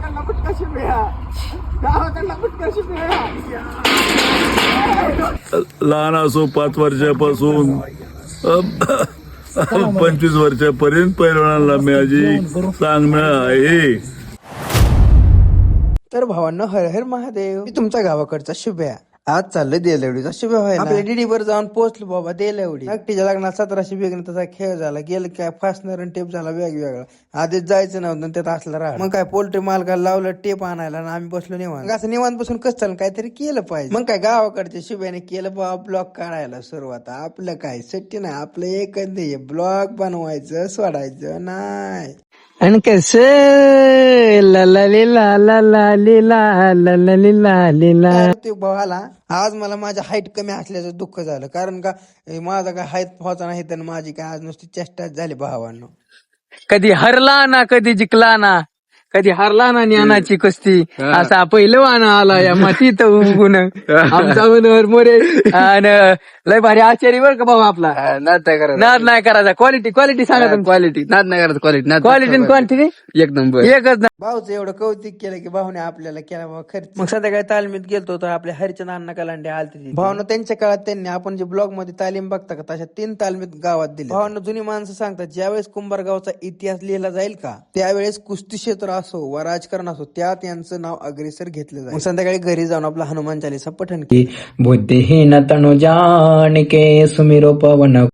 गावाकडला फुटका शिवूया, गावाकडला फुटका शिवूया. लहान असो 5 वर्षापासून 25 वर्षापर्यंत पैलवानाला माझी सांगणं आहे. तर भावांनो, हर हर महादेव. मी तुमच्या गावाकडचा शुभ्या. आज चाललंय देलवडीचा शुभ्या व्हायला. आपल्या डीडी वर जाऊन पोहोचलो बाबा देलवडी. एकटीच्या लग्नात 1700 बेगन तसा खेळ झाला. गेलं काय फासणार आणि टेप झाला वेगवेगळा. आधीच जायचं नव्हतं त्यात असला राहा. मग काय पोल्ट्री मालकाला लावलं टेप आणायला आणि आम्ही बसलो निवांत. असं निवांत बसून कसं चाललं, काहीतरी केलं पाहिजे. मग काय गावाकडच्या शुभ्याने केलं बाबा ब्लॉग काढायला सुरुवात. आपलं काय सुट्टी नाही, आपलं एकच ध्येय ब्लॉग बनवायचं, सोडायचं नाही. आणि कसं ते भावाला आज मला माझ्या हाईट कमी असल्याचं दुःख झालं. कारण का माझा काय हाईट पोहोचा नाही तर माझी काय आज नुसती चेष्टाच झाली भावांनो. कधी हरला ना कधी जिंकला ना, कधी हरला ना ज्ञानाची कुस्ती. असा पहिलवान आला या मातीत उगून आमचा मनोहर मोरे. आणि लय भारी आचार्य बर का भाऊ आपला. नाद नाही करायचा. क्वालिटी सांगा तुम्ही. क्वालिटी नाद नाही करत. क्वालिटी क्वांटिटी एकदम एकच. भाऊचं एवढं कौतिक केलं की भाऊने आपल्याला केला बाबा खर्च. मग संध्याकाळी तालमीत गेलतो तर आपल्या हरिचंद अण्णा कलांडे आलते. भावना त्यांच्या काळात त्यांनी आपण जे ब्लॉग मध्ये तालीम बघता का तशा 3 तालमीत गावात दिली. भावना जुनी माणसं सांगतात ज्यावेळेस कुंभारगावचा इतिहास लिहिला जाईल का त्यावेळेस कुस्ती क्षेत्र असो व राजकारण असो त्यात यांचं नाव अग्रेसर घेतलं जाईल. संध्याकाळी घरी जाऊन आपला हनुमान चालीसा पठण की बुद्धिहीन तनु जान के सुमिरो पवन